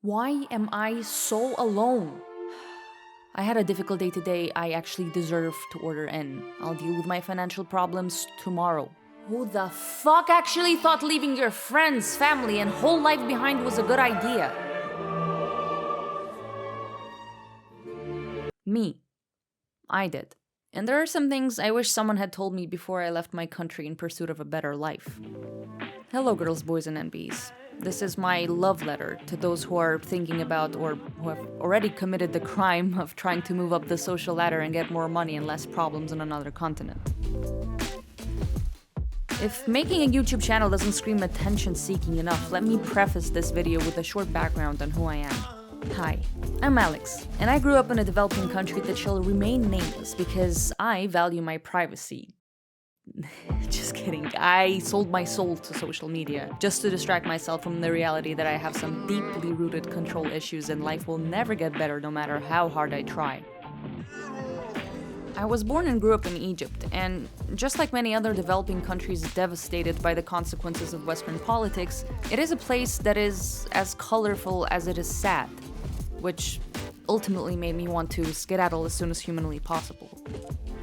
Why am I so alone? I had a difficult day today. I actually deserve to order in. I'll deal with my financial problems tomorrow. Who the fuck actually thought leaving your friends, family, and whole life behind was a good idea? Me. I did. And there are some things I wish someone had told me before I left my country in pursuit of a better life. Hello, girls, boys, and NBs. This is my love letter to those who are thinking about or who have already committed the crime of trying to move up the social ladder and get more money and less problems on another continent. If making a YouTube channel doesn't scream attention-seeking enough, let me preface this video with a short background on who I am. Hi, I'm Alex, and I grew up in a developing country that shall remain nameless because I value my privacy. Just kidding. I sold my soul to social media just to distract myself from the reality that I have some deeply rooted control issues and life will never get better no matter how hard I try. I was born and grew up in Egypt, and just like many other developing countries devastated by the consequences of Western politics, it is a place that is as colorful as it is sad, which ultimately made me want to skedaddle as soon as humanly possible.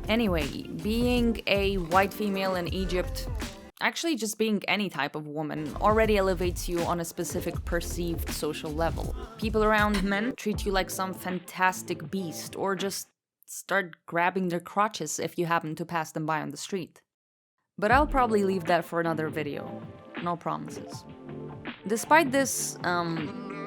Anyway, being a white female in Egypt, actually just being any type of woman, already elevates you on a specific perceived social level. People around men treat you like some fantastic beast, or just start grabbing their crotches if you happen to pass them by on the street. But I'll probably leave that for another video. No promises. Despite this,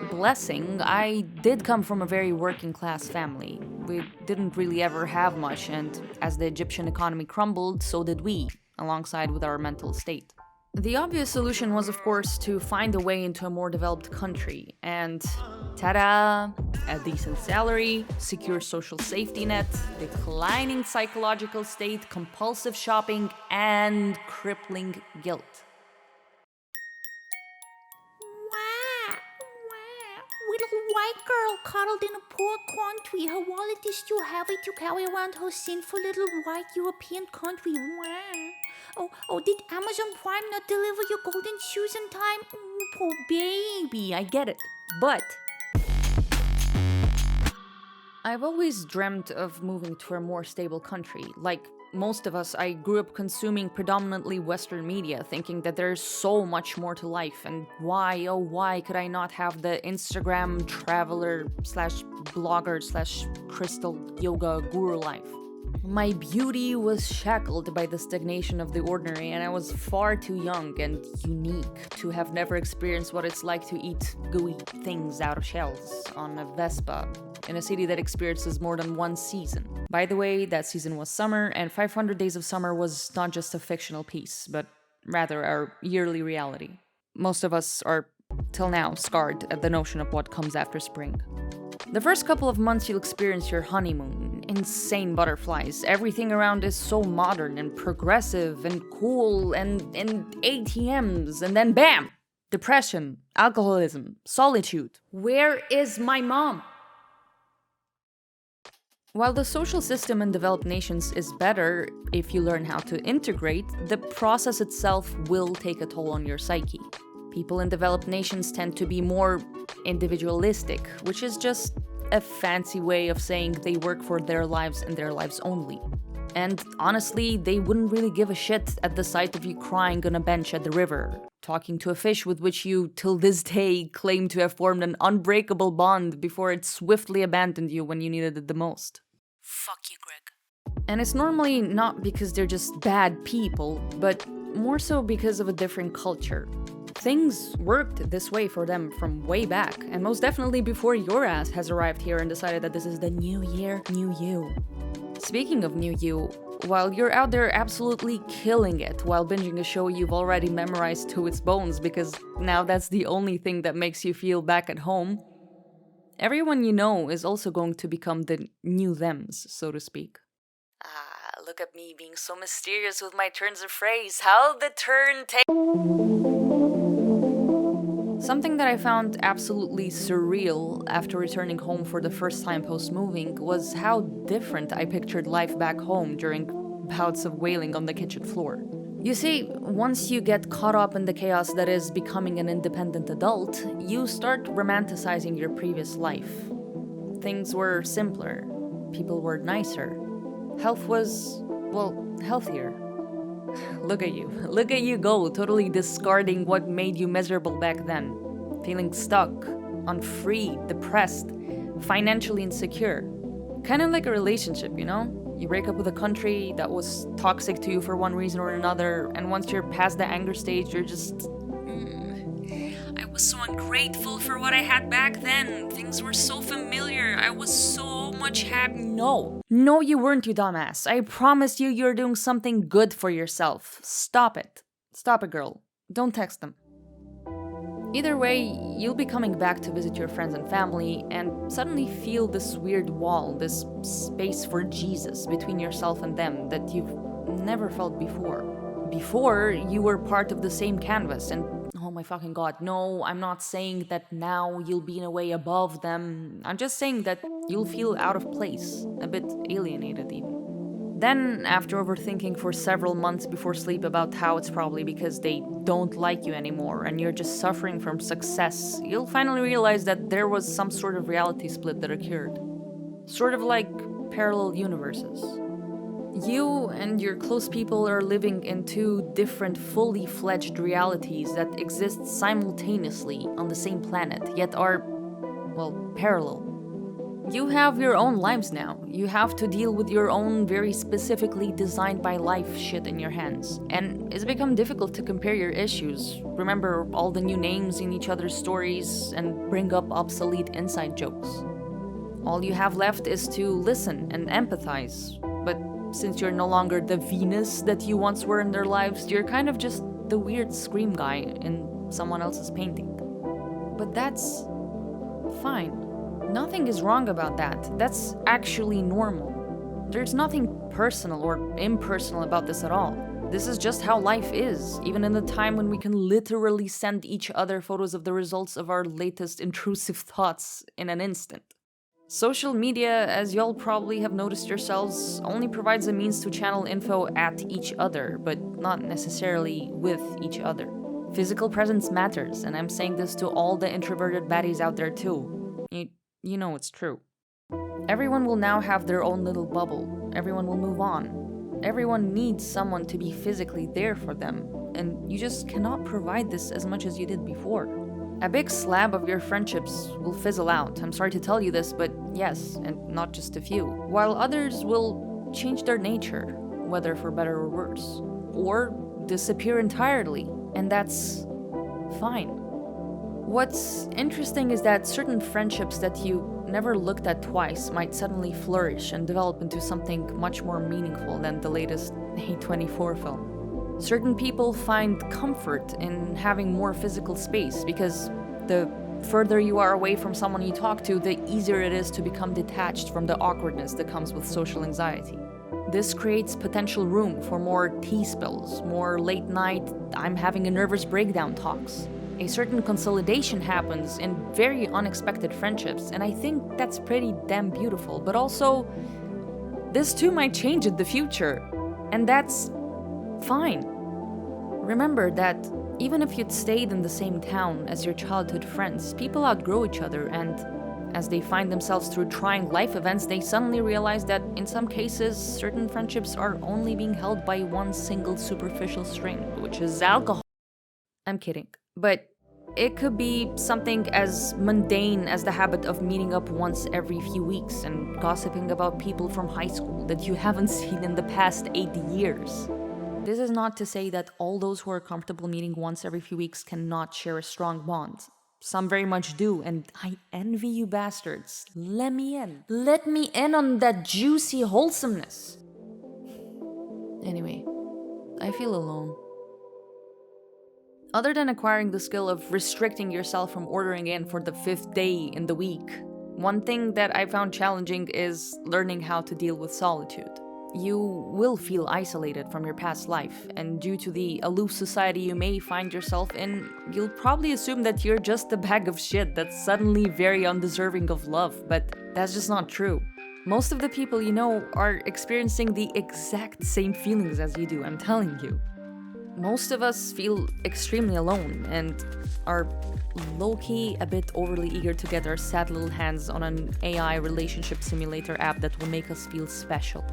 blessing, I did come from a very working class family. We didn't really ever have much, and as the Egyptian economy crumbled, so did we, alongside with our mental state. The obvious solution was, of course, to find a way into a more developed country, and ta-da! A decent salary, secure social safety net, declining psychological state, compulsive shopping, and crippling guilt. Little white girl cuddled in a poor country. Her wallet is too heavy to carry around her sinful little white European country. Oh, did Amazon Prime not deliver your golden shoes in time? Oh, poor baby. I get it, but I've always dreamt of moving to a more stable country. Like most of us, I grew up consuming predominantly Western media, thinking that there's so much more to life, and why, oh why could I not have the Instagram traveler slash blogger slash crystal yoga guru life? My beauty was shackled by the stagnation of the ordinary, and I was far too young and unique to have never experienced what it's like to eat gooey things out of shells on a Vespa in a city that experiences more than one season. By the way, that season was summer, and 500 Days of Summer was not just a fictional piece, but rather our yearly reality. Most of us are, till now, scarred at the notion of what comes after spring. The first couple of months you'll experience your honeymoon. Insane butterflies. Everything around is so modern and progressive and cool and ATMs, and then BAM! Depression, alcoholism, solitude. Where is my mom? While the social system in developed nations is better if you learn how to integrate, the process itself will take a toll on your psyche. People in developed nations tend to be more individualistic, which is just a fancy way of saying they work for their lives and their lives only. And honestly, they wouldn't really give a shit at the sight of you crying on a bench at the river, talking to a fish with which you, till this day, claim to have formed an unbreakable bond before it swiftly abandoned you when you needed it the most. Fuck you, Greg. And it's normally not because they're just bad people, but more so because of a different culture. Things worked this way for them from way back, and most definitely before your ass has arrived here and decided that this is the new year, new you. Speaking of new you, while you're out there absolutely killing it while binging a show you've already memorized to its bones because now that's the only thing that makes you feel back at home, everyone you know is also going to become the new thems, so to speak. Ah, look at me being so mysterious with my turns of phrase. How the turn takes. Something that I found absolutely surreal after returning home for the first time post-moving was how different I pictured life back home during bouts of wailing on the kitchen floor. You see, once you get caught up in the chaos that is becoming an independent adult, you start romanticizing your previous life. Things were simpler, people were nicer, health was, well, healthier. Look at you go, totally discarding what made you miserable back then. Feeling stuck, unfree, depressed, financially insecure. Kind of like a relationship, you know? You break up with a country that was toxic to you for one reason or another, and once you're past the anger stage, you're just... I was so ungrateful for what I had back then. Things were so familiar. I was so much happy. No, you weren't, you dumbass. I promise you're doing something good for yourself. Stop it, girl. Don't text them. Either way, you'll be coming back to visit your friends and family and suddenly feel this weird wall, this space for Jesus between yourself and them that you've never felt before. Before, you were part of the same canvas and oh my fucking god, no, I'm not saying that now you'll be in a way above them. I'm just saying that you'll feel out of place, a bit alienated even. Then, after overthinking for several months before sleep about how it's probably because they don't like you anymore and you're just suffering from success, you'll finally realize that there was some sort of reality split that occurred. Sort of like parallel universes. You and your close people are living in two different, fully fledged realities that exist simultaneously on the same planet, yet are, well, parallel. You have your own lives now. You have to deal with your own very specifically designed by life shit in your hands. And it's become difficult to compare your issues, remember all the new names in each other's stories, and bring up obsolete inside jokes. All you have left is to listen and empathize. But since you're no longer the Venus that you once were in their lives, you're kind of just the weird scream guy in someone else's painting. But that's fine. Nothing is wrong about that. That's actually normal. There's nothing personal or impersonal about this at all. This is just how life is, even in a time when we can literally send each other photos of the results of our latest intrusive thoughts in an instant. Social media, as y'all probably have noticed yourselves, only provides a means to channel info at each other, but not necessarily with each other. Physical presence matters, and I'm saying this to all the introverted baddies out there too. You know it's true. Everyone will now have their own little bubble. Everyone will move on. Everyone needs someone to be physically there for them, and you just cannot provide this as much as you did before. A big slab of your friendships will fizzle out. I'm sorry to tell you this, but yes, and not just a few. While others will change their nature, whether for better or worse, or disappear entirely, and that's fine. What's interesting is that certain friendships that you never looked at twice might suddenly flourish and develop into something much more meaningful than the latest A24 film. Certain people find comfort in having more physical space because the further you are away from someone you talk to, the easier it is to become detached from the awkwardness that comes with social anxiety. This creates potential room for more tea spills, more late night, I'm having a nervous breakdown talks. A certain consolidation happens in very unexpected friendships, and I think that's pretty damn beautiful, but also, this too might change in the future, and that's fine. Remember that even if you'd stayed in the same town as your childhood friends, people outgrow each other, and as they find themselves through trying life events, they suddenly realize that in some cases, certain friendships are only being held by one single superficial string, which is alcohol. I'm kidding. But it could be something as mundane as the habit of meeting up once every few weeks and gossiping about people from high school that you haven't seen in the past 8 years. This is not to say that all those who are comfortable meeting once every few weeks cannot share a strong bond. Some very much do, and I envy you bastards. Let me in. Let me in on that juicy wholesomeness. Anyway, I feel alone. Other than acquiring the skill of restricting yourself from ordering in for the 5th day in the week, one thing that I found challenging is learning how to deal with solitude. You will feel isolated from your past life, and due to the aloof society you may find yourself in, you'll probably assume that you're just a bag of shit that's suddenly very undeserving of love, but that's just not true. Most of the people you know are experiencing the exact same feelings as you do, I'm telling you. Most of us feel extremely alone and are low-key a bit overly eager to get our sad little hands on an AI relationship simulator app that will make us feel special.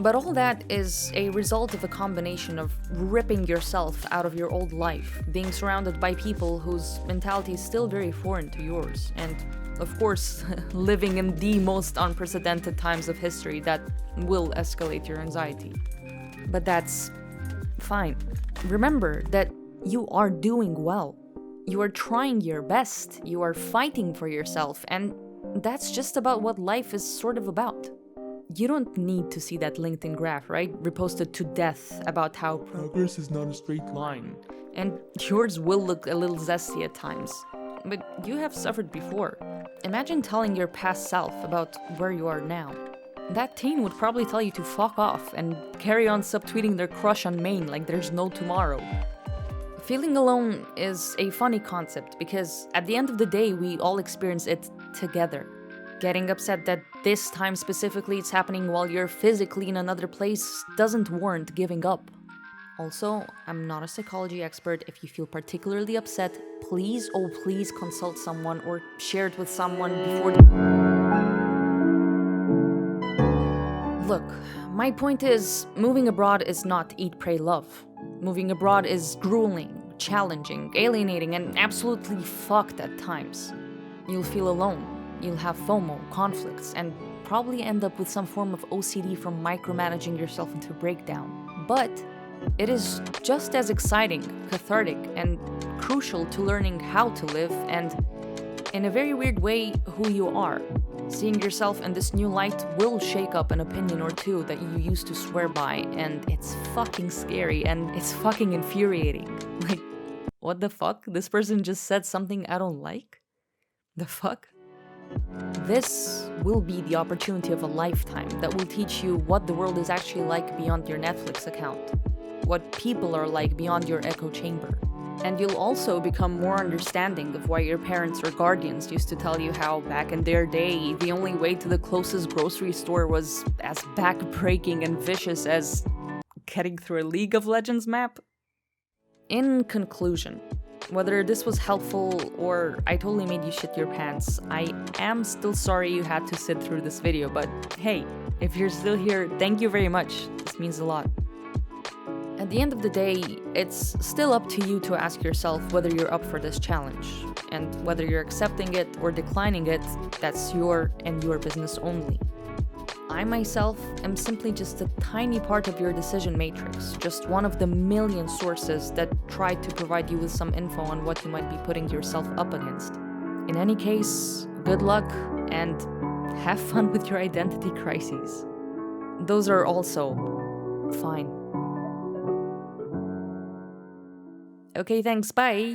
But all that is a result of a combination of ripping yourself out of your old life, being surrounded by people whose mentality is still very foreign to yours, and of course, living in the most unprecedented times of history that will escalate your anxiety. But that's fine. Remember that you are doing well. You are trying your best. You are fighting for yourself, and that's just about what life is sort of about. You don't need to see that LinkedIn graph, right? Reposted to death about how progress is not a straight line. And yours will look a little zesty at times. But you have suffered before. Imagine telling your past self about where you are now. That teen would probably tell you to fuck off and carry on subtweeting their crush on Maine like there's no tomorrow. Feeling alone is a funny concept because at the end of the day, we all experience it together. Getting upset that this time specifically it's happening while you're physically in another place doesn't warrant giving up. Also, I'm not a psychology expert. If you feel particularly upset, please, oh please consult someone or share it with someone before. Look, my point is, moving abroad is not eat, pray, love. Moving abroad is grueling, challenging, alienating, and absolutely fucked at times. You'll feel alone. You'll have FOMO, conflicts, and probably end up with some form of OCD from micromanaging yourself into breakdown. But it is just as exciting, cathartic, and crucial to learning how to live and, in a very weird way, who you are. Seeing yourself in this new light will shake up an opinion or two that you used to swear by, and it's fucking scary and it's fucking infuriating. Like, what the fuck? This person just said something I don't like? The fuck? This will be the opportunity of a lifetime that will teach you what the world is actually like beyond your Netflix account, what people are like beyond your echo chamber. And you'll also become more understanding of why your parents or guardians used to tell you how, back in their day, the only way to the closest grocery store was as back-breaking and vicious as getting through a League of Legends map. In conclusion, whether this was helpful or I totally made you shit your pants, I am still sorry you had to sit through this video, but hey, if you're still here, thank you very much. This means a lot. At the end of the day, it's still up to you to ask yourself whether you're up for this challenge, and whether you're accepting it or declining it, that's your and your business only. I myself am simply just a tiny part of your decision matrix, just one of the million sources that try to provide you with some info on what you might be putting yourself up against. In any case, good luck and have fun with your identity crises. Those are also fine. Okay, thanks, bye!